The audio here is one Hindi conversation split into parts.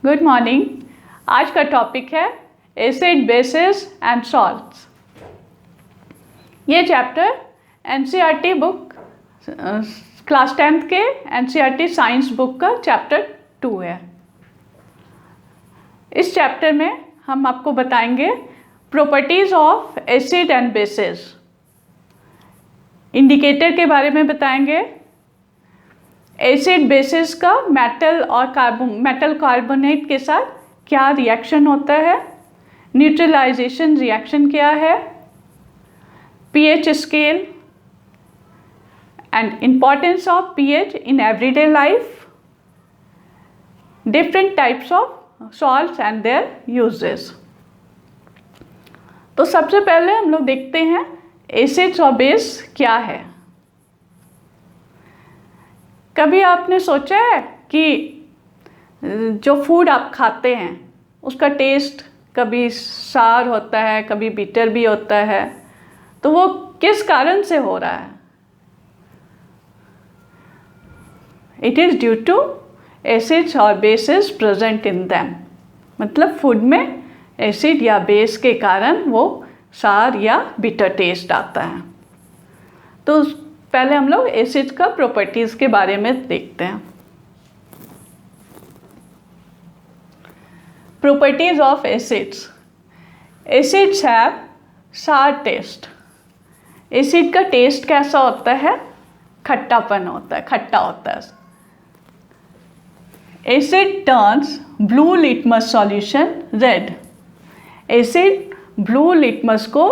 Good morning. आज का टॉपिक है एसिड बेसिस एंड सॉल्ट्स। ये chapter NCERT book class 10th के एनसीईआरटी साइंस बुक का चैप्टर 2 है। इस चैप्टर में हम आपको बताएंगे properties of acid and bases, indicator के बारे में बताएंगे, एसिड बेसिस का मेटल कार्बोनेट के साथ क्या रिएक्शन होता है, न्यूट्रलाइजेशन रिएक्शन क्या है, pH scale and importance of pH in everyday life, different types of salts and there uses. तो सबसे पहले हम लोग देखते हैं एसिड्स और बेस क्या है। कभी आपने सोचा है कि जो फूड आप खाते हैं उसका टेस्ट कभी सार होता है, कभी बिटर भी होता है, तो वो किस कारण से हो रहा है? It is due to acids और बेसिस प्रेजेंट इन दैम। मतलब फूड में एसिड या बेस के कारण वो सार या बिटर टेस्ट आता है। तो पहले हम लोग एसिड्स का प्रॉपर्टीज़ के बारे में देखते हैं। Properties of acids. Acids have सार टेस्ट। एसिड का टेस्ट कैसा होता है? खट्टापन होता है, खट्टा होता है। Asset turns blue litmus solution red. Acid blue litmus को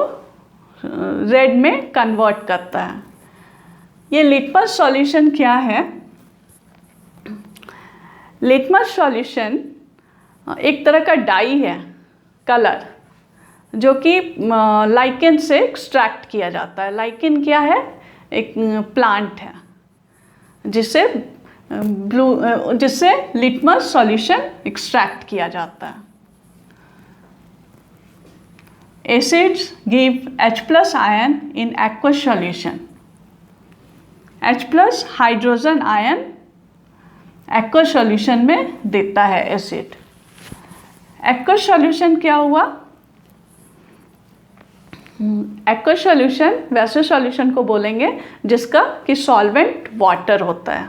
रेड में कन्वर्ट करता है। ये लिटमस सॉल्यूशन क्या है? लिटमस सॉल्यूशन एक तरह का डाई है, कलर, जो कि लाइकेन से एक्सट्रैक्ट किया जाता है। लाइकेन क्या है? एक प्लांट है जिससे लिटमस सॉल्यूशन एक्सट्रैक्ट किया जाता है। एसिड्स गिव H+ आयन इन aqueous solution। H+ hydrogen ion aqueous solution में देता है एसिड। एक्वस सॉल्यूशन क्या हुआ? एक्वस सॉल्यूशन वैसे सॉल्यूशन को बोलेंगे जिसका कि सॉल्वेंट वाटर होता है।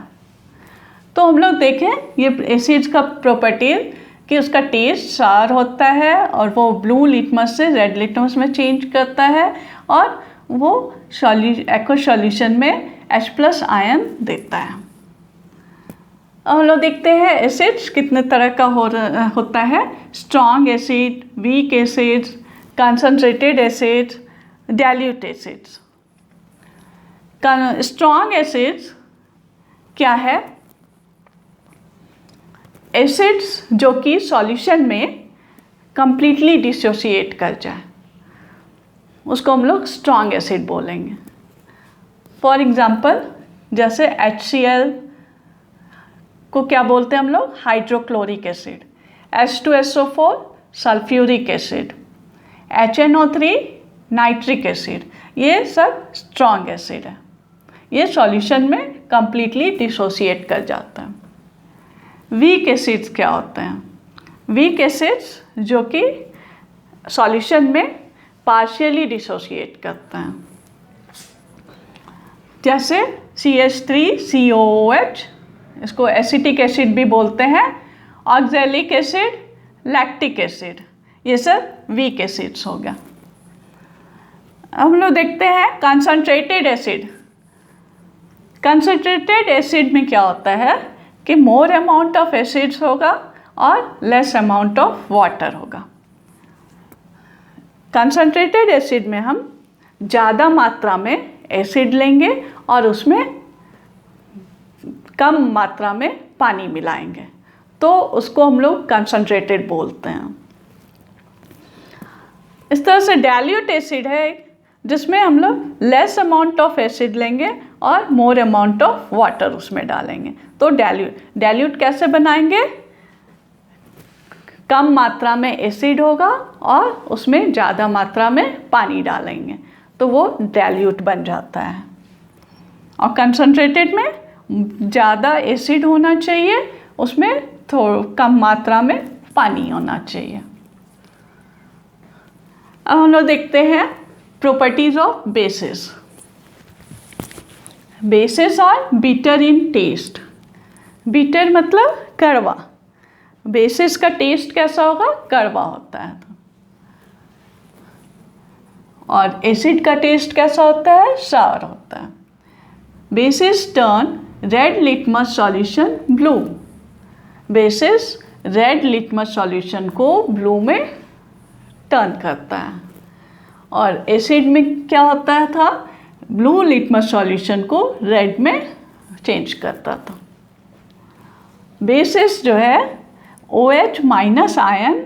तो हम लोग देखें ये एसिड्स का प्रॉपर्टी कि उसका टेस्ट सार होता है और वो ब्लू लिटमस से रेड लिटमस में चेंज करता है और वो एक्वस सॉल्यूशन में H+ आयन देता है। अब हम लोग देखते हैं एसिड्स कितने तरह का होता है। Strong acid, weak acids, concentrated acids, dilute acids. Strong acids क्या है? एसिड्स जो कि सॉल्यूशन में कंप्लीटली डिसोसिएट कर जाए, उसको हम लोग स्ट्रॉन्ग एसिड बोलेंगे। फॉर एग्जाम्पल जैसे HCl को क्या बोलते हैं हम लोग? Hydrochloric acid. H2SO4 sulphuric acid. HNO3 nitric acid. ये सब स्ट्रॉन्ग एसिड है। ये सॉल्यूशन में कंप्लीटली डिसोसिएट कर जाता है। वीक एसिड्स क्या होते हैं? वीक एसिड्स जो कि सॉल्यूशन में पार्शियली डिसोसिएट करते हैं, जैसे CH3COOH, इसको एसिटिक एसिड भी बोलते हैं, ऑक्सैलिक एसिड, लैक्टिक एसिड, ये सब वीक एसिड्स हो गया। हम लोग देखते हैं कंसनट्रेटेड एसिड। कंसनट्रेटेड एसिड में क्या होता है कि मोर अमाउंट ऑफ एसिड्स होगा और लेस अमाउंट ऑफ वाटर होगा। कंसनट्रेटेड एसिड में हम ज़्यादा मात्रा में एसिड लेंगे और उसमें कम मात्रा में पानी मिलाएंगे, तो उसको हम लोग कंसनट्रेटेड बोलते हैं। इस तरह से डाइल्यूट एसिड है जिसमें हम लोग लेस अमाउंट ऑफ एसिड लेंगे और मोर अमाउंट ऑफ वाटर उसमें डालेंगे। तो डाइल्यूट कैसे बनाएंगे? कम मात्रा में एसिड होगा और उसमें ज़्यादा मात्रा में पानी डालेंगे, तो वो डाइल्यूट बन जाता है। और कंसनट्रेटेड में ज़्यादा एसिड होना चाहिए, उसमें कम मात्रा में पानी होना चाहिए। अब हम लोग देखते हैं properties of bases. Bases are bitter in taste. Bitter मतलब कड़वा। बेसिस का टेस्ट कैसा होगा? कड़वा होता है। और एसिड का टेस्ट कैसा होता है? सावर होता है। Basis turn red litmus solution blue. Basis red litmus solution को ब्लू में टर्न करता है, और एसिड में क्या होता था? ब्लू लिटमस सॉल्यूशन को रेड में चेंज करता था। बेसिस जो है OH minus ion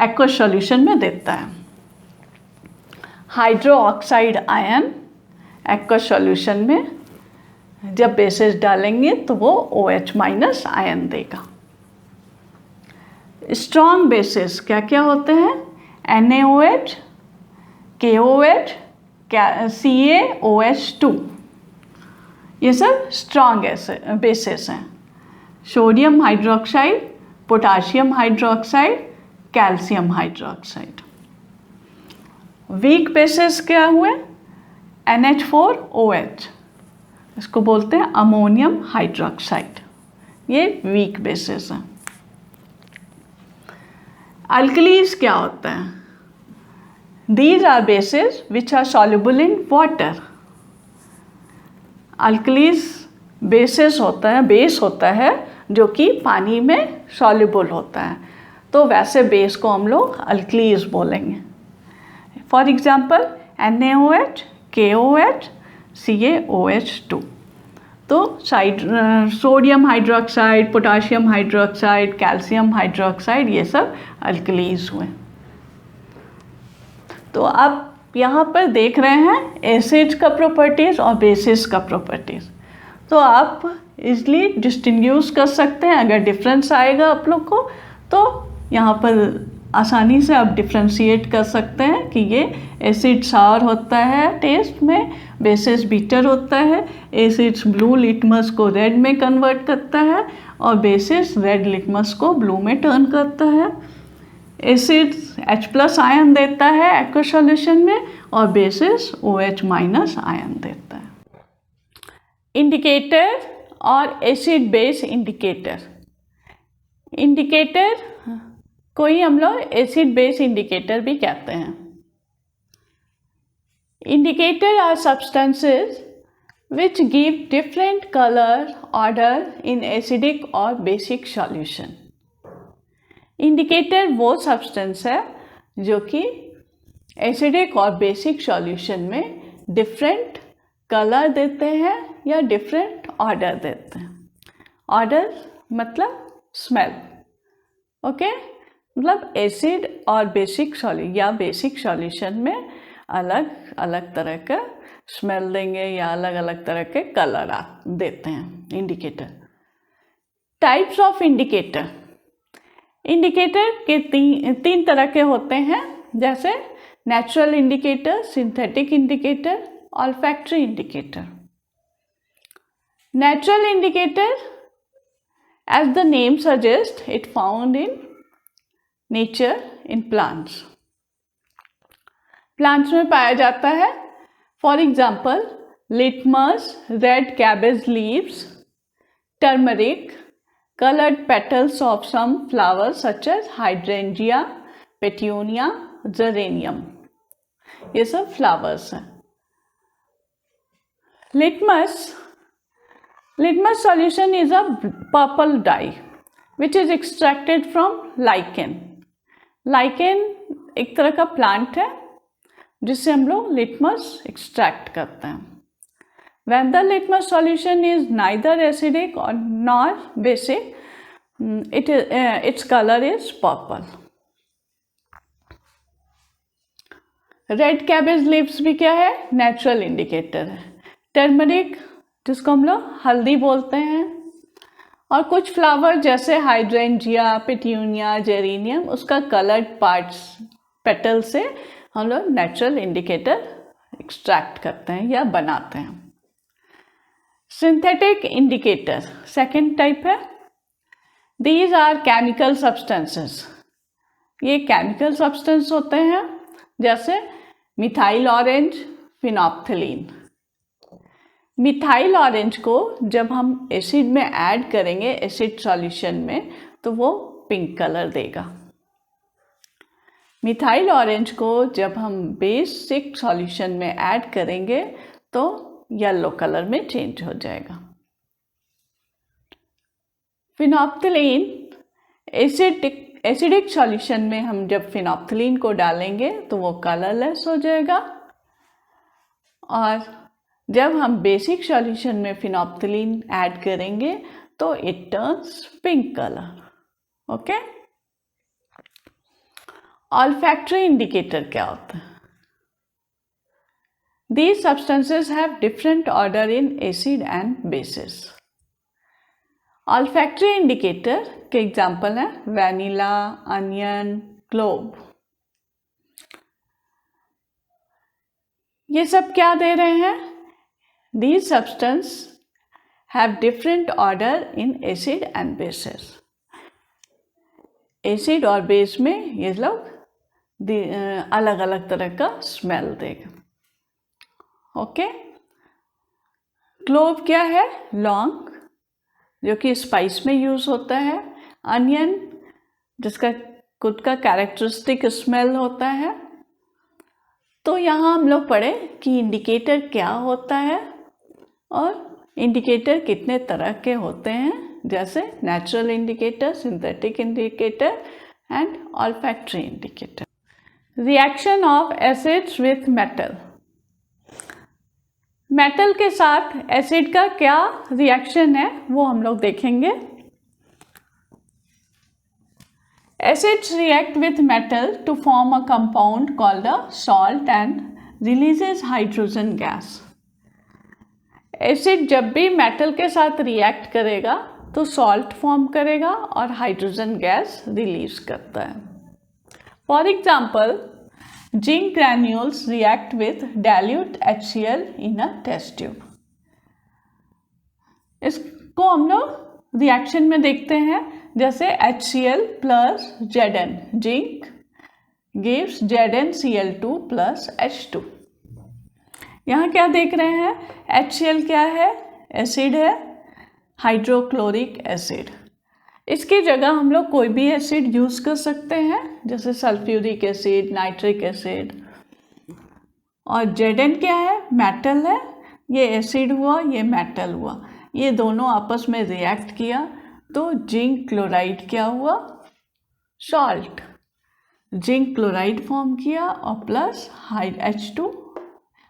aqueous solution में देता है। Hydro oxide ion aqueous solution में जब बेसिस डालेंगे तो वो OH माइनस आयन देगा। स्ट्रॉन्ग बेसिस क्या क्या होते हैं? NaOH, KOH, CaOH2, ये सब स्ट्रॉन्ग बेसिस हैं। Sodium hydroxide, potassium hydroxide, calcium hydroxide. Weak bases क्या हुए? NH4OH, इसको बोलते हैं अमोनियम हाइड्रोक्साइड, ये वीक बेसिस हैं। अल्कलीज क्या होता है? These are bases which are soluble in water. Alkalis basis होता है, बेस होता है जो कि पानी में soluble होता है, तो वैसे बेस को हम लोग अल्कलीज बोलेंगे। For example NaOH, KOH, CaOH2। तो sodium hydroxide, potassium hydroxide, calcium hydroxide, ये सब अल्कलीज हुए। तो आप यहाँ पर देख रहे हैं एसिड्स का प्रॉपर्टीज़ और बेसिस का प्रॉपर्टीज़, तो आप इजली डिस्टिंग्विश कर सकते हैं। अगर डिफरेंस आएगा आप लोग को तो यहाँ पर आसानी से आप डिफ्रेंशिएट कर सकते हैं कि ये एसिड सावर होता है टेस्ट में, बेसिस बीटर होता है, एसिड्स ब्लू लिटमस को रेड में कन्वर्ट करता है और बेसिस रेड लिटमस को ब्लू में टर्न करता है। एसिड H+ आयन देता है एक्वस सॉल्यूशन में और बेसिस OH- आयन देता है। इंडिकेटर और एसिड बेस इंडिकेटर। इंडिकेटर को ही हम लोग एसिड बेस इंडिकेटर भी कहते हैं। Indicator are substances which give different color order in acidic और basic solution। इंडिकेटर वो सब्सटेंस है जो कि एसिडिक और बेसिक सॉल्यूशन में डिफरेंट कलर देते हैं या डिफरेंट ऑर्डर देते हैं। ऑर्डर मतलब स्मेल, ओके, मतलब एसिड और बेसिक सॉल्यूशन में अलग अलग तरह का स्मेल देंगे या अलग अलग तरह के कलर देते हैं indicator. Types of indicator. Indicator के तीन तरह के होते हैं, जैसे natural indicator, synthetic indicator, olfactory indicator. Natural indicator, as the name suggest, it found in nature in plants. Plants में पाया जाता है। For example litmus, red cabbage leaves, turmeric, colored petals of some flowers such as hydrangea, petunia, geranium, ये सब फ्लावर्स हैं। litmus solution is a purple dye which is extracted from lichen। lichen एक तरह का प्लांट है जिससे हम लोग लिटमस एक्सट्रैक्ट करते हैं। When the litmus solution is neither acidic or nor basic, its color is purple। Red cabbage leaves भी क्या है? नेचुरल इंडिकेटर है। टर्मरिक, जिसको हम लोग हल्दी बोलते हैं, और कुछ फ्लावर जैसे हाइड्रेंजिया, पेट्यूनिया, जेरेनियम, उसका कलर्ड पार्ट्स पेटल से हम लोग नेचुरल इंडिकेटर एक्सट्रैक्ट करते हैं या बनाते हैं। सिंथेटिक इंडिकेटर सेकेंड टाइप है। These are chemical substances. ये केमिकल सब्सटेंस होते हैं, जैसे methyl orange, phenolphthalein. Methyl orange को जब हम एसिड में ऐड करेंगे, एसिड सॉल्यूशन में, तो वो पिंक कलर देगा। मिथाइल ऑरेंज को जब हम बेसिक सॉल्यूशन में ऐड करेंगे तो येलो कलर में चेंज हो जाएगा। फिनोप्थिलीन एसिडिक सॉल्यूशन में हम जब फिनोप्थिलीन को डालेंगे तो वो कलरलेस हो जाएगा, और जब हम बेसिक सॉल्यूशन में फिनोप्थिलीन ऐड करेंगे तो it turns pink colour. Okay, olfactory indicator क्या होता है? These substances have different order in acid and bases. Olfactory indicator के एग्जाम्पल हैं वैनिला, अनियन, क्लोव। ये सब क्या दे रहे हैं? These substances have different order in acid and bases. Acid और बेस में ये लोग अलग अलग तरह का स्मेल देगा। ओके, क्लोव क्या है? लौंग, जो कि स्पाइस में यूज होता है। अनियन, जिसका खुद का कैरेक्टरिस्टिक स्मेल होता है। तो यहाँ हम लोग पढ़े कि इंडिकेटर क्या होता है और इंडिकेटर कितने तरह के होते हैं, जैसे natural indicator, synthetic indicator and olfactory indicator. Reaction of acids with metal. Metal के साथ एसिड का क्या रिएक्शन है वो हम लोग देखेंगे। Acids react with metal to form a compound called a salt and releases hydrogen gas. Acid जब भी मेटल के साथ रिएक्ट करेगा तो सॉल्ट फॉर्म करेगा और हाइड्रोजन गैस रिलीज करता है। For example, zinc granules react with dilute HCl in a test tube. इसको हम लोग रिएक्शन में देखते हैं, जैसे HCl plus Zn, zinc gives ZnCl2 plus H2। यहाँ क्या देख रहे हैं? HCl क्या है? एसिड है, हाइड्रोक्लोरिक एसिड। इसकी जगह हम लोग कोई भी एसिड यूज कर सकते हैं, जैसे सल्फ्यूरिक एसिड, नाइट्रिक एसिड। और Zn क्या है? मेटल है। ये एसिड हुआ, ये मेटल हुआ, ये दोनों आपस में रिएक्ट किया तो जिंक क्लोराइड क्या हुआ? सॉल्ट। जिंक क्लोराइड फॉर्म किया और plus H2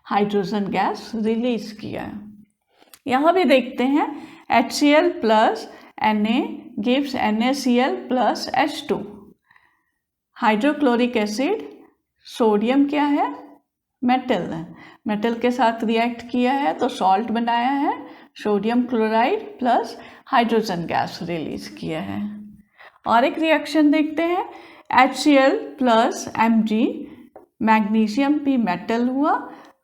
hydrogen gas release किया है। यहाँ भी देखते हैं HCl plus Na gives NaCl plus H2। Hydrochloric acid, sodium क्या है? मेटल है। मेटल के साथ रिएक्ट किया है तो सॉल्ट बनाया है, sodium chloride plus hydrogen gas release किया है। और एक रिएक्शन देखते हैं, HCl प्लस Mg, मैग्नीशियम भी मेटल हुआ,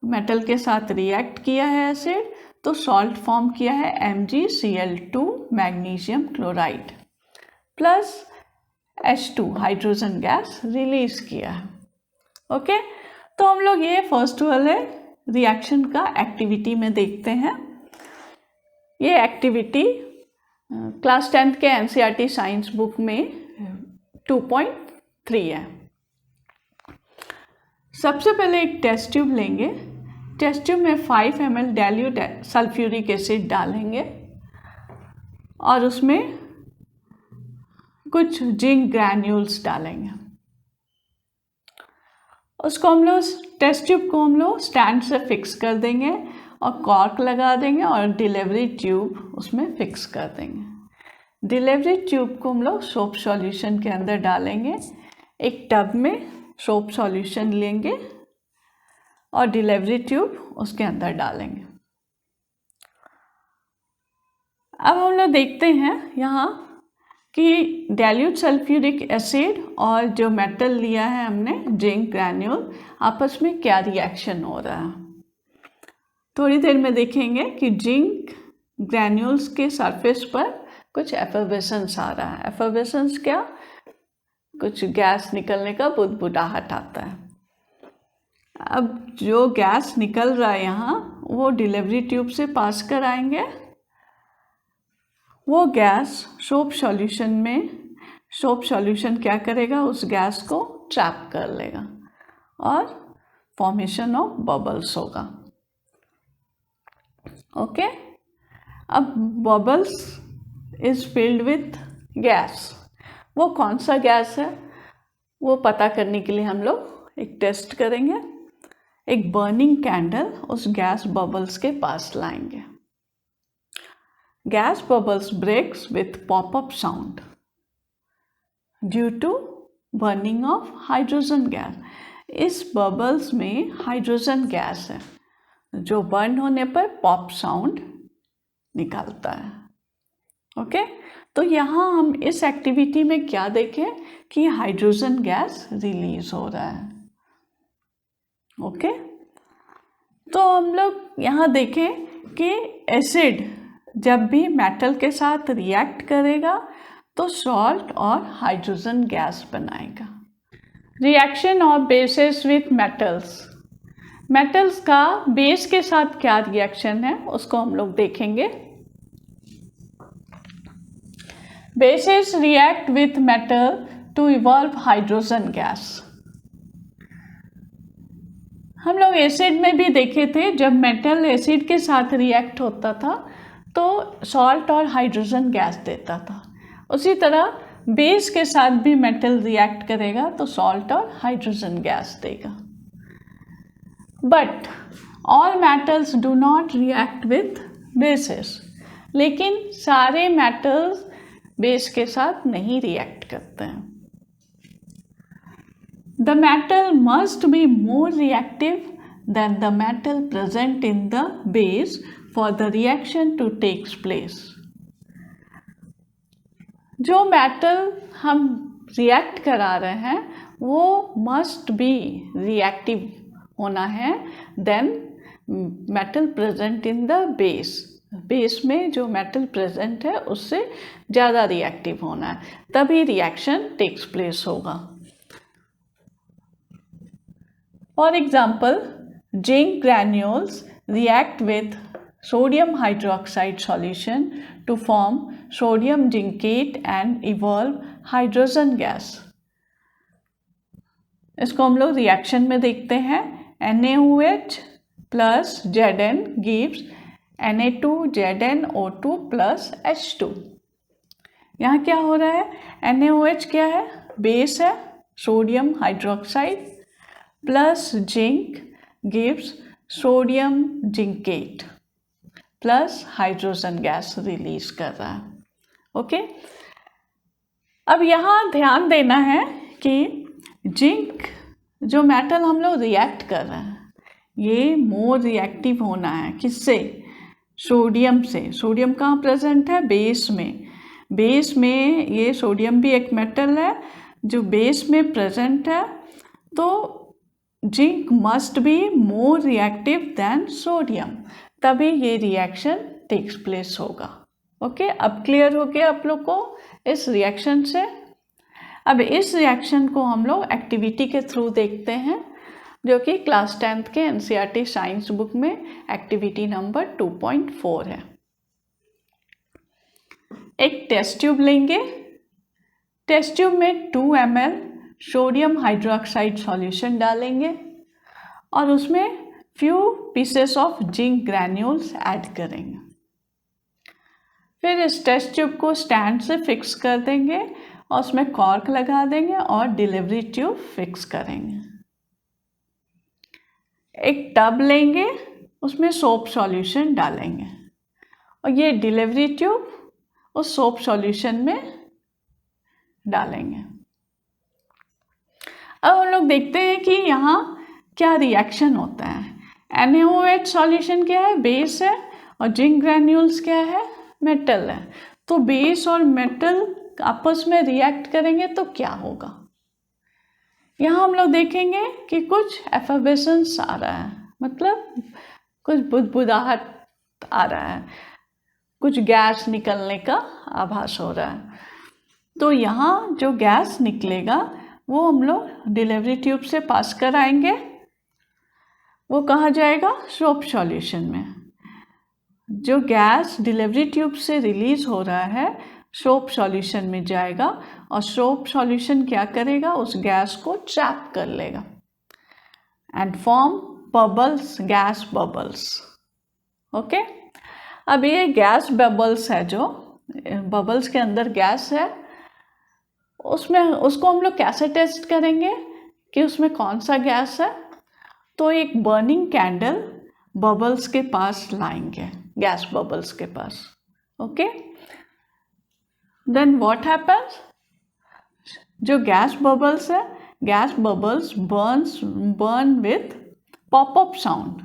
मेटल के साथ रिएक्ट किया है एसिड तो सॉल्ट फॉर्म किया है MgCl2 magnesium chloride plus H2 hydrogen gas release किया है। ओके, तो हम लोग ये फर्स्ट वाले रिएक्शन का एक्टिविटी में देखते हैं। ये एक्टिविटी क्लास 10th के NCERT साइंस बुक में 2.3 है। सबसे पहले एक टेस्ट ट्यूब लेंगे, टेस्ट ट्यूब में 5 ml डाइल्यूट सल्फ्यूरिक एसिड डालेंगे और उसमें कुछ जिंक ग्रैन्यूल्स डालेंगे। उसको हम लोग टेस्ट ट्यूब को हम लोग स्टैंड से फिक्स कर देंगे और कॉर्क लगा देंगे और डिलीवरी ट्यूब उसमें फिक्स कर देंगे। डिलीवरी ट्यूब को हम लोग सोप सॉल्यूशन के अंदर डालेंगे। एक टब में सोप सॉल्यूशन लेंगे और डिलीवरी ट्यूब उसके अंदर डालेंगे। अब हम लोग देखते हैं यहाँ कि डाइल्यूट सल्फ्यूरिक एसिड और जो मेटल लिया है हमने जिंक ग्रैन्यूल, आपस में क्या रिएक्शन हो रहा है। थोड़ी देर में देखेंगे कि जिंक ग्रैन्यूल्स के सरफेस पर कुछ एफर्वेसेंस आ रहा है। एफर्वेसेंस क्या, कुछ गैस निकलने का बुदबुदाहट आता है। अब जो गैस निकल रहा है यहाँ वो डिलीवरी ट्यूब से पास कर आएंगे। वो गैस सोप सॉल्यूशन में, सोप सॉल्यूशन क्या करेगा, उस गैस को ट्रैप कर लेगा और फॉर्मेशन ऑफ बबल्स होगा। ओके, अब bubbles is filled with gas. वो कौन सा गैस है वो पता करने के लिए हम लोग एक टेस्ट करेंगे। एक बर्निंग कैंडल उस गैस बबल्स के पास लाएंगे। Gas bubbles breaks with popup sound due to burning of hydrogen gas. इस बबल्स में हाइड्रोजन गैस है जो बर्न होने पर पॉप साउंड निकालता है। ओके, तो यहाँ हम इस एक्टिविटी में क्या देखें कि हाइड्रोजन गैस रिलीज हो रहा है। ओके, तो हम लोग यहाँ देखें कि एसिड जब भी मेटल के साथ रिएक्ट करेगा तो सॉल्ट और हाइड्रोजन गैस बनाएगा। Reaction of bases with metals. Metals का बेस के साथ क्या रिएक्शन है उसको हम लोग देखेंगे। Bases react with metal to evolve hydrogen gas. हम लोग एसिड में भी देखे थे, जब मेटल एसिड के साथ रिएक्ट होता था तो सॉल्ट और हाइड्रोजन गैस देता था। उसी तरह बेस के साथ भी मेटल रिएक्ट करेगा तो सॉल्ट और हाइड्रोजन गैस देगा। But all metals do not react with bases. लेकिन सारे मेटल्स बेस के साथ नहीं रिएक्ट करते हैं। The metal must be more reactive than the metal present in the base for the reaction to take place. जो मेटल हम रिएक्ट करा रहे हैं वो मस्ट बी रिएक्टिव होना है then metal present in the base. Base में जो मेटल प्रेजेंट है उससे ज़्यादा रिएक्टिव होना है, तभी रिएक्शन टेक्स प्लेस होगा। For example, zinc granules react with sodium hydroxide solution to form sodium zincate and evolve hydrogen gas. इसको हम लोग रिएक्शन में देखते हैं। NaOH plus Zn gives Na2ZnO2 plus H2। यहाँ क्या हो रहा है, NaOH क्या है, बेस है, sodium hydroxide plus zinc gives sodium zincate plus hydrogen gas release कर रहा है। ओके, अब यहाँ ध्यान देना है कि जिंक जो मेटल हम लोग रिएक्ट कर रहे हैं ये मोर रिएक्टिव होना है। किससे, सोडियम से। सोडियम कहाँ प्रेजेंट है, बेस में। बेस में ये सोडियम भी एक मेटल है जो बेस में प्रेजेंट है, तो zinc must be more reactive than sodium, तभी ये रिएक्शन टेक्स प्लेस होगा। ओके, अब क्लियर हो गया आप लोग को इस रिएक्शन से। अब इस रिएक्शन को हम लोग एक्टिविटी के थ्रू देखते हैं जो कि क्लास 10th के NCERT साइंस बुक में एक्टिविटी नंबर 2.4 है। एक टेस्ट ट्यूब लेंगे। टेस्ट ट्यूब में 2 ml सोडियम हाइड्रोक्साइड सॉल्यूशन डालेंगे और उसमें few pieces of zinc granules add करेंगे। फिर इस टेस्ट ट्यूब को स्टैंड से फिक्स कर देंगे और उसमें कॉर्क लगा देंगे और डिलीवरी ट्यूब फिक्स करेंगे। एक टब लेंगे, उसमें सोप सॉल्यूशन डालेंगे और ये डिलीवरी ट्यूब उस सोप सॉल्यूशन में डालेंगे। अब हम लोग देखते हैं कि यहाँ क्या रिएक्शन होता है। NaOH सॉल्यूशन क्या है, बेस है, और जिंक ग्रैन्यूल्स क्या है, मेटल है। तो बेस और मेटल आपस में रिएक्ट करेंगे तो क्या होगा। यहाँ हम लोग देखेंगे कि कुछ एफर्वेसेंस आ रहा है, मतलब कुछ बुदबुदाहट आ रहा है। कुछ गैस निकलने का आभास हो रहा है। तो यहाँ जो गैस निकलेगा वो हम लोग डिलीवरी ट्यूब से पास कराएंगे, वो कहाँ जाएगा? सोप सॉल्यूशन में। जो गैस डिलीवरी ट्यूब से रिलीज हो रहा है सोप सॉल्यूशन में जाएगा और सोप सॉल्यूशन क्या करेगा? उस गैस को ट्रैप कर लेगा and form bubbles, gas bubbles. Okay, अब ये गैस बबल्स है, जो बबल्स के अंदर गैस है, उसमें उसको हम लोग कैसे टेस्ट करेंगे कि उसमें कौन सा गैस है? तो एक बर्निंग कैंडल बबल्स के पास लाएंगे, गैस बबल्स के पास। Okay, then what happens? जो गैस बबल्स है, gas bubbles burn with pop up sound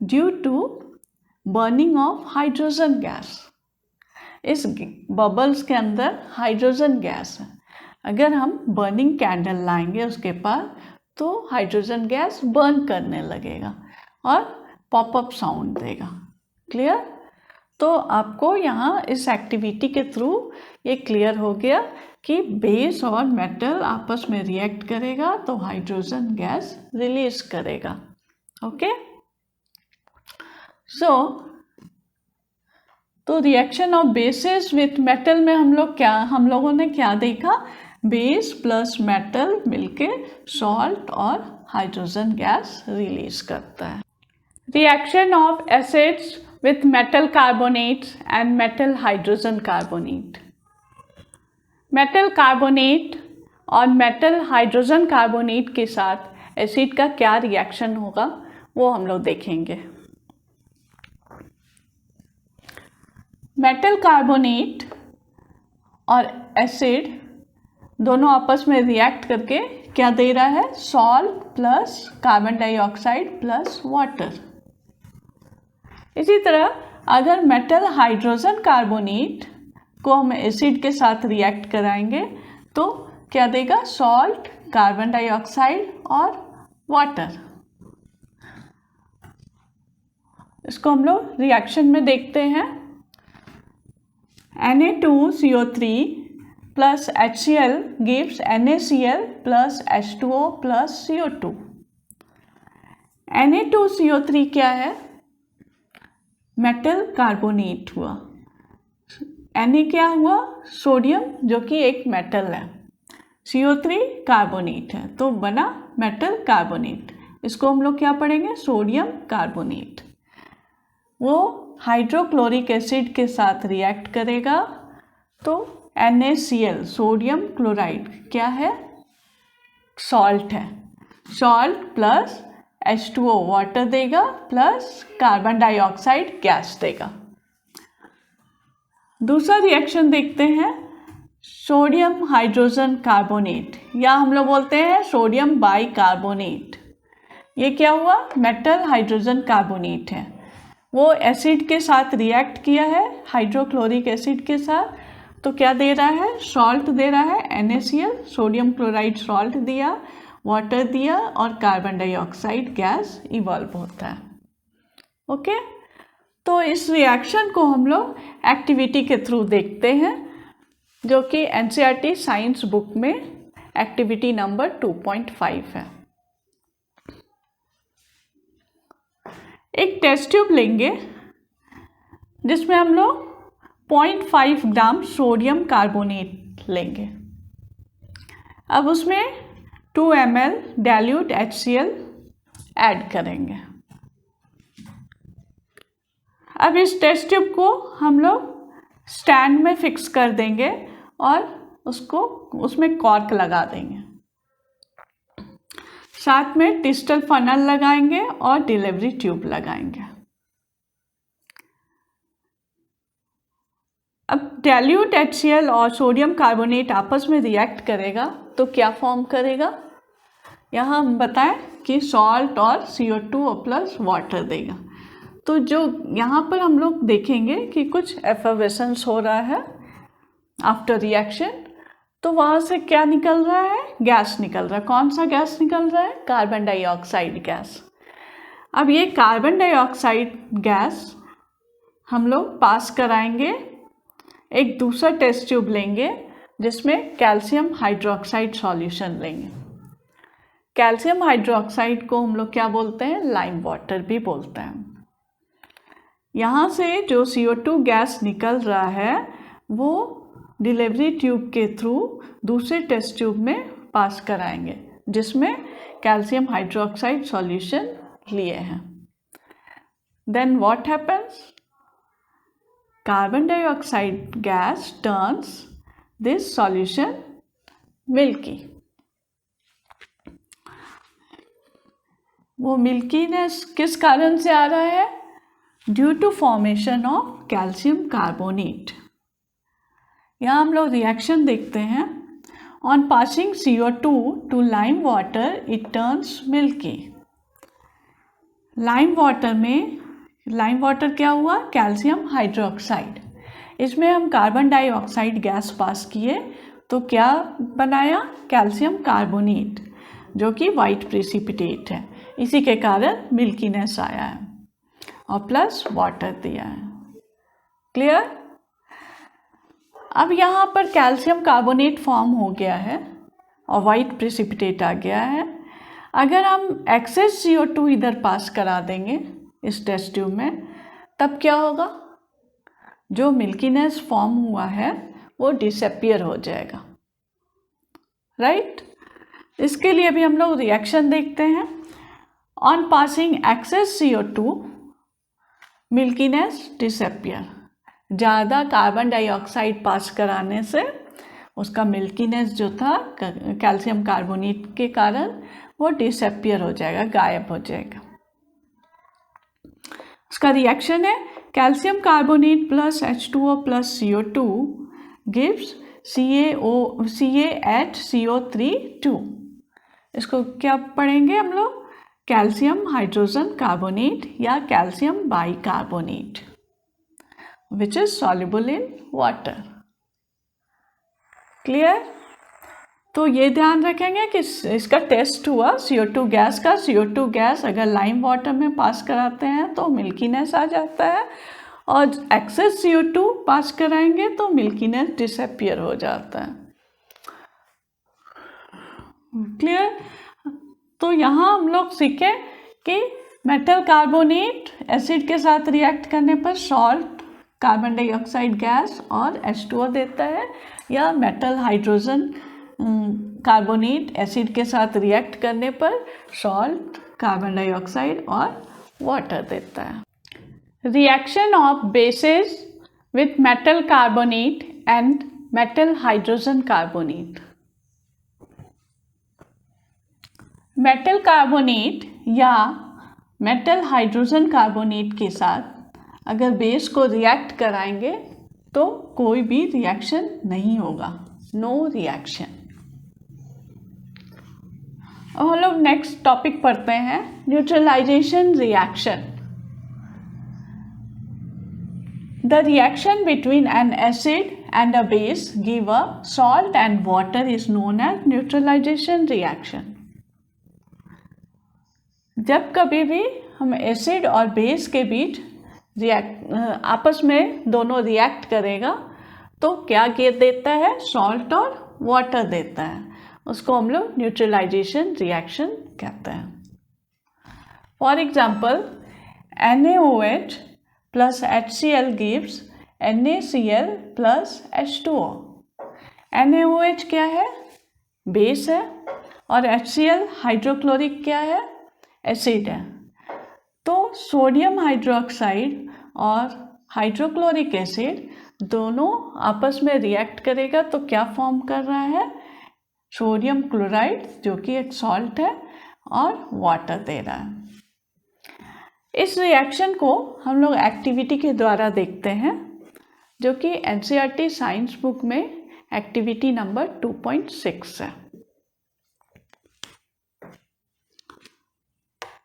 due to burning of hydrogen gas. इस बबल्स के अंदर हाइड्रोजन गैस है। अगर हम बर्निंग कैंडल लाएंगे उसके पास तो हाइड्रोजन गैस बर्न करने लगेगा और पॉपअप साउंड देगा। क्लियर? तो आपको यहाँ इस एक्टिविटी के थ्रू ये क्लियर हो गया कि बेस और मेटल आपस में रिएक्ट करेगा तो हाइड्रोजन गैस रिलीज करेगा। ओके, तो reaction of basis with metal में हम लोगों ने क्या देखा? बेस प्लस मेटल मिलके सॉल्ट और हाइड्रोजन गैस रिलीज करता है। Reaction of acids with metal carbonates and metal hydrogen carbonate. metal carbonate और metal hydrogen carbonate के साथ एसिड का क्या रिएक्शन होगा वो हम लोग देखेंगे। मेटल कार्बोनेट और एसिड दोनों आपस में रिएक्ट करके क्या दे रहा है? Salt plus carbon dioxide plus water. इसी तरह अगर मेटल हाइड्रोजन कार्बोनेट को हम एसिड के साथ रिएक्ट कराएंगे तो क्या देगा? सॉल्ट, कार्बन डाइऑक्साइड और वाटर। इसको हम लोग रिएक्शन में देखते हैं। Na2CO3 plus HCl gives NaCl plus H2O plus CO2। Na2CO3 क्या है? मेटल कार्बोनेट हुआ। Na क्या हुआ? सोडियम, जो कि एक मेटल है। CO3 कार्बोनेट है तो बना मेटल कार्बोनेट। इसको हम लोग क्या पढ़ेंगे? Sodium carbonate. वो हाइड्रोक्लोरिक एसिड के साथ रिएक्ट करेगा तो NaCl, सोडियम क्लोराइड क्या है? सॉल्ट है। सॉल्ट प्लस H2O वाटर देगा प्लस कार्बन डाइऑक्साइड गैस देगा। दूसरा रिएक्शन देखते हैं, सोडियम हाइड्रोजन कार्बोनेट या हम लोग बोलते हैं सोडियम बाइकार्बोनेट। ये क्या हुआ? मेटल हाइड्रोजन कार्बोनेट है। वो एसिड के साथ रिएक्ट किया है, हाइड्रोक्लोरिक एसिड के साथ, तो क्या दे रहा है? सॉल्ट दे रहा है, NaCl, सोडियम क्लोराइड सॉल्ट दिया, वाटर दिया और कार्बन डाइऑक्साइड गैस इवॉल्व होता है। ओके, तो इस रिएक्शन को हम लोग एक्टिविटी के थ्रू देखते हैं जो कि NCERT साइंस बुक में एक्टिविटी नंबर 2.5 है। एक टेस्ट ट्यूब लेंगे जिसमें हम लोग 0.5 ग्राम सोडियम कार्बोनेट लेंगे। अब उसमें 2 ml डाइल्यूट HCl ऐड करेंगे। अब इस टेस्ट ट्यूब को हम लोग स्टैंड में फिक्स कर देंगे और उसमें कॉर्क लगा देंगे। साथ में डिस्टल फनल लगाएंगे और डिलीवरी ट्यूब लगाएंगे। अब डाइल्यूट HCl और सोडियम कार्बोनेट आपस में रिएक्ट करेगा तो क्या फॉर्म करेगा? यहाँ हम बताएं कि सॉल्ट और CO2 प्लस वाटर देगा। तो जो यहाँ पर हम लोग देखेंगे कि कुछ एफर्वेसेंस हो रहा है आफ्टर रिएक्शन, तो वहाँ से क्या निकल रहा है? गैस निकल रहा है। कौन सा गैस निकल रहा है? Carbon dioxide gas. अब ये कार्बन डाइऑक्साइड गैस हम लोग पास कराएंगे, एक दूसरा टेस्ट ट्यूब लेंगे जिसमें कैल्शियम हाइड्रोक्साइड सॉल्यूशन लेंगे। कैल्शियम हाइड्रोक्साइड को हम लोग क्या बोलते हैं? लाइम वाटर भी बोलते हैं। यहाँ से जो CO2 गैस निकल रहा है वो डिलीवरी ट्यूब के थ्रू दूसरे टेस्ट ट्यूब में पास कराएंगे जिसमें कैल्शियम हाइड्रोक्साइड सॉल्यूशन लिए हैं। Then what happens? Carbon dioxide gas turns this solution milky. वो मिल्कीनेस किस कारण से आ रहा है? Due to formation of calcium carbonate. यहाँ हम लोग रिएक्शन देखते हैं। On passing CO2 to lime water it turns milky. Lime water क्या हुआ? Calcium hydroxide. इसमें हम कार्बन डाइऑक्साइड गैस पास किए तो क्या बनाया? कैल्शियम कार्बोनेट, जो कि वाइट प्रेसिपिटेट है। इसी के कारण मिल्कीनेस आया है और प्लस वाटर दिया है। क्लियर? अब यहाँ पर कैल्शियम कार्बोनेट फॉर्म हो गया है और वाइट प्रेसिपिटेट आ गया है। अगर हम एक्सेस CO2 इधर पास करा देंगे इस टेस्ट ट्यूब में, तब क्या होगा? जो मिल्कीनेस फॉर्म हुआ है वो डिसअपियर हो जाएगा, राइट? इसके लिए भी हम लोग रिएक्शन देखते हैं। On passing excess CO2 milkiness disappear. ज़्यादा कार्बन डाइऑक्साइड पास कराने से उसका मिल्कीनेस जो था कैल्शियम कार्बोनेट के कारण वो डिसअपियर हो जाएगा, गायब हो जाएगा। उसका रिएक्शन है calcium carbonate plus H2O plus CO2 gives CaHCO3 2। इसको क्या पढ़ेंगे हम लोग? कैल्शियम हाइड्रोजन कार्बोनेट या calcium bicarbonate which is soluble in water. Clear? तो ये ध्यान रखेंगे कि इसका टेस्ट हुआ CO2 गैस का। CO2 गैस अगर लाइम वाटर में पास कराते हैं तो मिल्कीनेस आ जाता है, और एक्सेस CO2 पास कराएंगे तो मिल्कीनेस डिसअपियर हो जाता है। क्लियर? तो यहाँ हम लोग सीखे कि मेटल कार्बोनेट एसिड के साथ रिएक्ट करने पर सॉल्ट, कार्बन डाइऑक्साइड गैस और H2O देता है, या मेटल हाइड्रोजन कार्बोनेट एसिड के साथ रिएक्ट करने पर सॉल्ट, कार्बन डाइऑक्साइड और वाटर देता है। Reaction of bases with metal carbonate and metal hydrogen carbonate. Metal carbonate या मेटल हाइड्रोजन कार्बोनेट के साथ अगर बेस को रिएक्ट कराएंगे तो कोई भी रिएक्शन नहीं होगा, नो रिएक्शन। अब हम लोग नेक्स्ट टॉपिक पढ़ते हैं, neutralisation reaction. The reaction between an acid and a base give a salt and water is known as neutralization reaction. जब कभी भी हम एसिड और बेस के बीच आपस में दोनों रिएक्ट करेगा तो क्या देता है? सॉल्ट और वाटर देता है। उसको हम लोग न्यूट्रलाइजेशन रिएक्शन कहते हैं। For example NaOH plus HCl gives NaCl plus H2O। NaOH क्या है? बेस है, और HCl हाइड्रोक्लोरिक क्या है? एसिड है। तो सोडियम हाइड्रोक्साइड और हाइड्रोक्लोरिक एसिड दोनों आपस में रिएक्ट करेगा तो क्या फॉर्म कर रहा है? सोडियम क्लोराइड, जो कि एक सॉल्ट है, और वाटर दे रहा है। इस रिएक्शन को हम लोग एक्टिविटी के द्वारा देखते हैं, जो कि NCERT साइंस बुक में एक्टिविटी नंबर 2.6 है।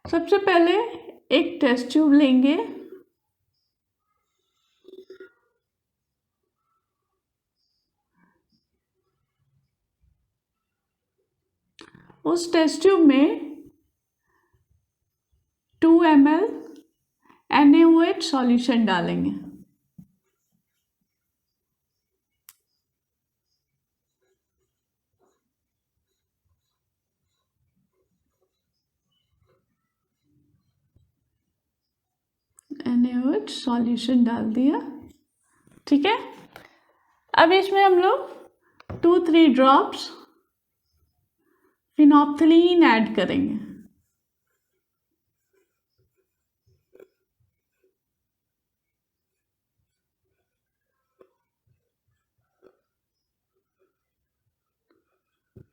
सबसे पहले एक टेस्ट ट्यूब लेंगे, उस टेस्ट ट्यूब में 2 ml NaOH सॉल्यूशन डालेंगे। NaOH सॉल्यूशन डाल दिया, ठीक है। अब इसमें हम लोग 2-3 ड्रॉप्स फिनोप्थलीन ऐड करेंगे।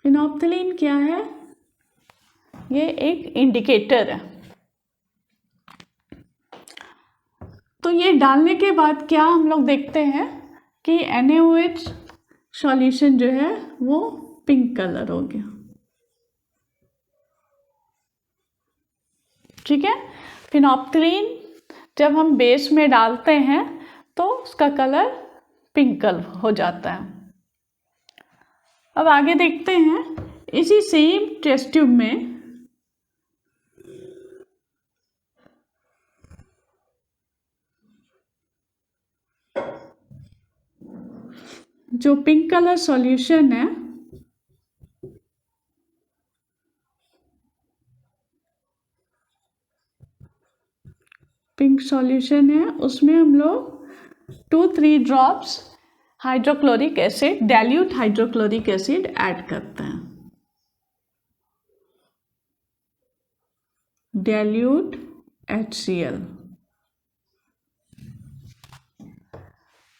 फिनोप्थलीन क्या है? ये एक इंडिकेटर है। तो ये डालने के बाद क्या हम लोग देखते हैं कि NaOH सॉल्यूशन जो है वो पिंक कलर हो गया, ठीक है। फिनोप्थलीन जब हम बेस में डालते हैं तो उसका कलर पिंक कलर हो जाता है। अब आगे देखते हैं, इसी सेम टेस्ट ट्यूब में जो पिंक कलर सॉल्यूशन है पिंक सॉल्यूशन है, उसमें हम लोग 2-3 drops hydrochloric acid, dilute hydrochloric acid add करते हैं। Dilute HCl।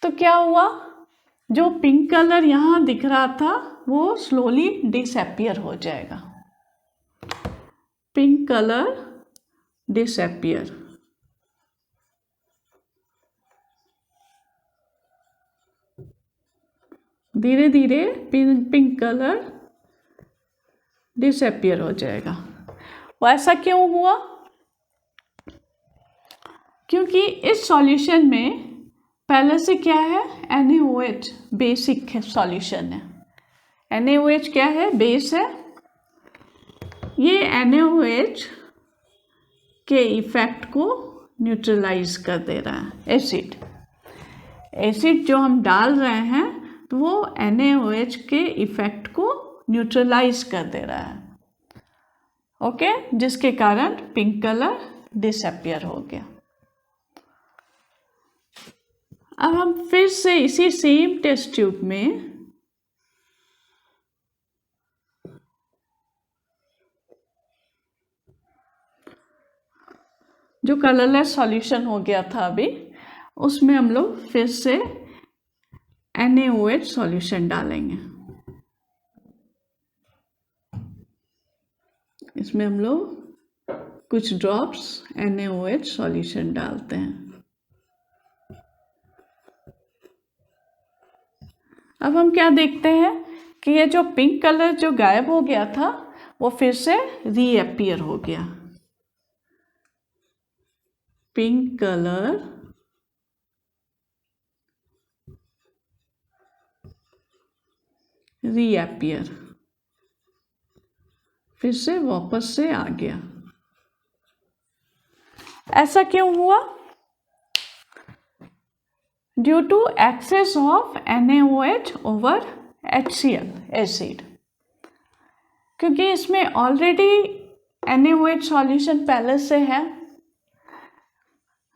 तो क्या हुआ, जो पिंक कलर यहाँ दिख रहा था वो स्लोली डिसअपियर हो जाएगा। Pink colour disappear. धीरे धीरे पिंक कलर डिसअपियर हो जाएगा। वो ऐसा क्यों हुआ? क्योंकि इस सॉल्यूशन में पहले से क्या है, NaOH बेसिक सॉल्यूशन है। NaOH क्या है? बेस है। ये NaOH के इफेक्ट को न्यूट्रलाइज कर दे रहा है। एसिड जो हम डाल रहे हैं तो वो NaOH के इफेक्ट को न्यूट्रलाइज कर दे रहा है, ओके, जिसके कारण पिंक कलर डिसअपियर हो गया। अब हम फिर से इसी सेम टेस्ट ट्यूब में जो कलरलेस सॉल्यूशन हो गया था अभी, उसमें हम लोग फिर से NaOH सॉल्यूशन डालेंगे। इसमें हम लोग कुछ ड्रॉप्स NaOH सॉल्यूशन डालते हैं। अब हम क्या देखते हैं कि ये जो पिंक कलर जो गायब हो गया था वो फिर से रीअपियर हो गया। पिंक कलर रीअपियर, फिर से वापस से आ गया। ऐसा क्यों हुआ? Due to excess of NaOH over HCl acid, क्योंकि इसमें ऑलरेडी NaOH सॉल्यूशन पहले से है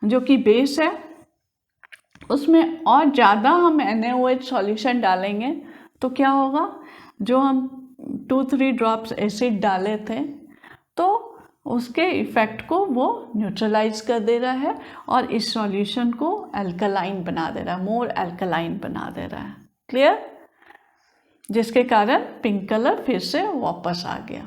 जो कि बेस है, उसमें और ज़्यादा हम NaOH सॉल्यूशन डालेंगे तो क्या होगा, जो हम 2-3 ड्रॉप्स एसिड डाले थे तो उसके इफ़ेक्ट को वो न्यूट्रलाइज कर दे रहा है और इस सॉल्यूशन को अल्कलाइन बना दे रहा है, मोर अल्कलाइन बना दे रहा है। क्लियर? जिसके कारण पिंक कलर फिर से वापस आ गया।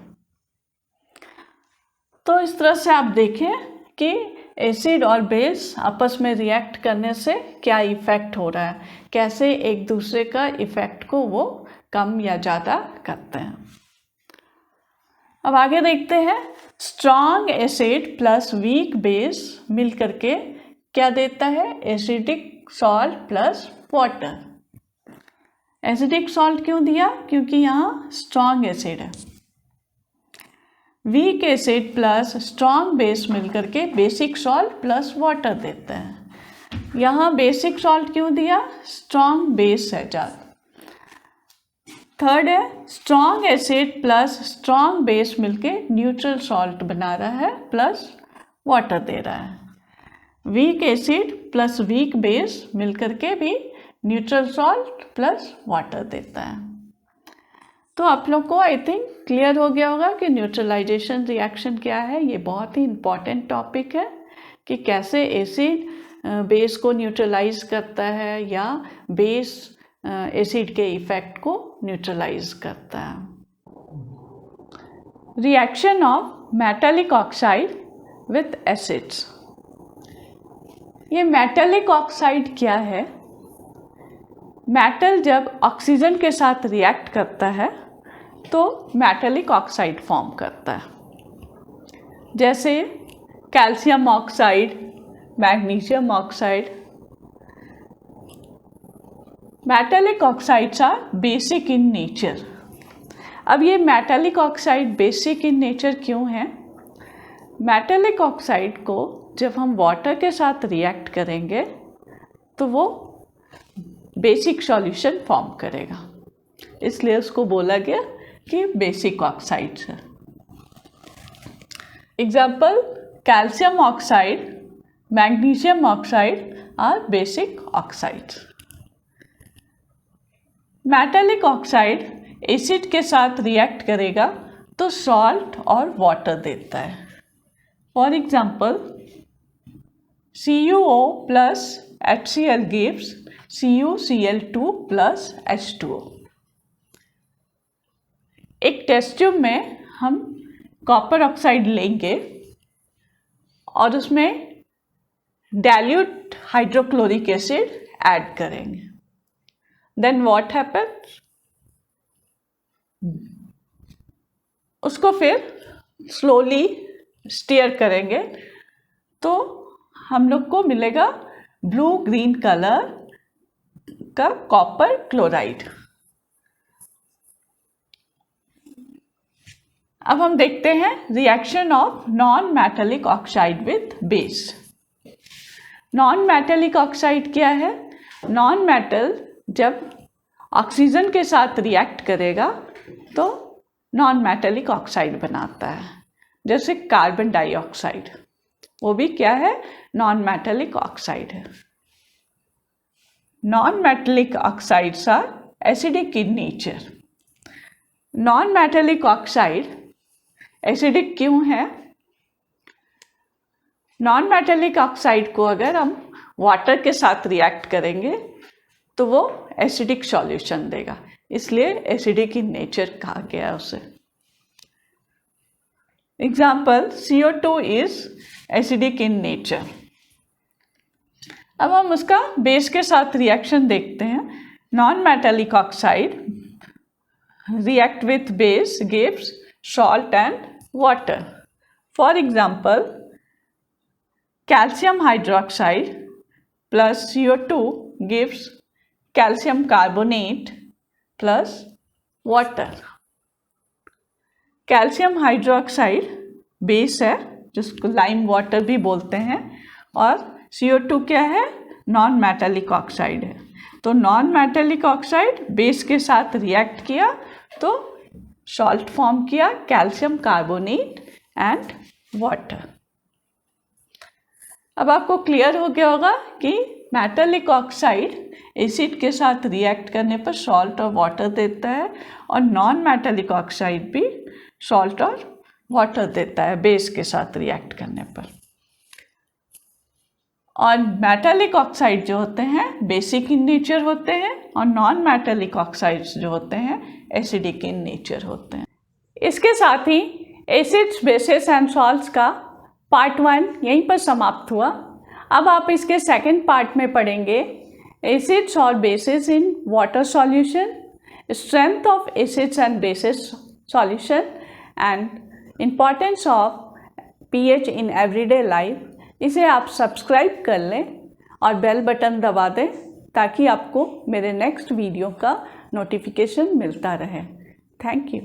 तो इस तरह से आप देखें कि एसिड और बेस आपस में रिएक्ट करने से क्या इफ़ेक्ट हो रहा है, कैसे एक दूसरे का इफ़ेक्ट को वो कम या ज़्यादा करते हैं। अब आगे देखते हैं, strong acid plus weak base मिल करके क्या देता है, acidic salt plus water. Acidic salt क्यों दिया? क्योंकि यहाँ स्ट्रॉन्ग एसिड है। Weak acid plus strong base मिल करके बेसिक सॉल्ट प्लस वाटर देते हैं। यहाँ बेसिक सॉल्ट क्यों दिया? स्ट्रॉन्ग बेस है ज़्यादा। थर्ड है, strong acid plus strong base मिलके न्यूट्रल सॉल्ट बना रहा है प्लस वाटर दे रहा है। Weak acid plus weak base मिलकर के भी न्यूट्रल सॉल्ट प्लस वाटर देता है। तो आप लोग को आई थिंक क्लियर हो गया होगा कि न्यूट्रलाइजेशन रिएक्शन क्या है। ये बहुत ही इम्पॉर्टेंट टॉपिक है कि कैसे एसिड बेस को न्यूट्रलाइज करता है या बेस एसिड के इफेक्ट को न्यूट्रलाइज करता है। Reaction of metallic oxide with acids. ये मेटालिक ऑक्साइड क्या है? मेटल जब ऑक्सीजन के साथ रिएक्ट करता है तो मेटालिक ऑक्साइड फॉर्म करता है, जैसे calcium oxide, magnesium oxide. Metallic oxides are basic in nature. अब ये metallic oxide basic in nature क्यों है? मेटालिक ऑक्साइड को जब हम वाटर के साथ रिएक्ट करेंगे तो वो बेसिक सॉल्यूशन फॉर्म करेगा, इसलिए उसको बोला गया कि बेसिक ऑक्साइड्स है। Example, calcium oxide, magnesium oxide are basic oxides. Metallic oxide acid के साथ रिएक्ट करेगा तो सॉल्ट और वाटर देता है। For example, CuO plus HCl gives CuCl2 plus H2O। एक टेस्ट ट्यूब में हम कॉपर ऑक्साइड लेंगे और उसमें डाइल्यूट हाइड्रोक्लोरिक एसिड ऐड करेंगे। Then what happens? उसको फिर स्लोली स्टीयर करेंगे तो हम लोग को मिलेगा ब्लू ग्रीन कलर का कॉपर क्लोराइड। अब हम देखते हैं reaction of non metallic oxide with base. Non metallic oxide क्या है? नॉन मेटल जब ऑक्सीजन के साथ रिएक्ट करेगा तो नॉन मेटालिक ऑक्साइड बनाता है, जैसे कार्बन डाइऑक्साइड, वो भी क्या है? नॉन मेटालिक ऑक्साइड है। Non metallic oxides are acidic in nature. Non metallic oxide acidic क्यों है? नॉन मेटालिक ऑक्साइड को अगर हम वाटर के साथ रिएक्ट करेंगे तो वो एसिडिक सॉल्यूशन देगा, इसलिए एसिडिक इन नेचर कहा गया उसे। Example, CO2 is acidic in nature. अब हम उसका बेस के साथ रिएक्शन देखते हैं। Non metallic oxide react with base gives salt and water. For example, calcium hydroxide plus CO2 gives calcium carbonate plus water. Calcium hydroxide base है जिसको लाइम वाटर भी बोलते हैं, और CO2 क्या है? नॉन मेटालिक ऑक्साइड है। तो नॉन मेटालिक ऑक्साइड बेस के साथ रिएक्ट किया तो सॉल्ट फॉर्म किया, कैल्शियम कार्बोनेट एंड वाटर। अब आपको क्लियर हो गया होगा कि मेटालिक ऑक्साइड एसिड के साथ रिएक्ट करने पर सॉल्ट और वाटर देता है, और नॉन मेटालिक ऑक्साइड भी सॉल्ट और वाटर देता है बेस के साथ रिएक्ट करने पर। और मेटालिक ऑक्साइड जो होते हैं बेसिक इन नेचर होते हैं, और नॉन मेटालिक ऑक्साइड्स जो होते हैं एसिडिक इन नेचर होते हैं। इसके साथ ही एसिड्स, बेसेस एंड सॉल्ट्स का पार्ट 1 यहीं पर समाप्त हुआ। अब आप इसके सेकंड पार्ट में पढ़ेंगे एसिड्स और bases in water solution, strength of acids and bases solution and importance of pH in everyday life. इसे आप सब्सक्राइब कर लें और बेल बटन दबा दें ताकि आपको मेरे नेक्स्ट वीडियो का नोटिफिकेशन मिलता रहे। Thank you.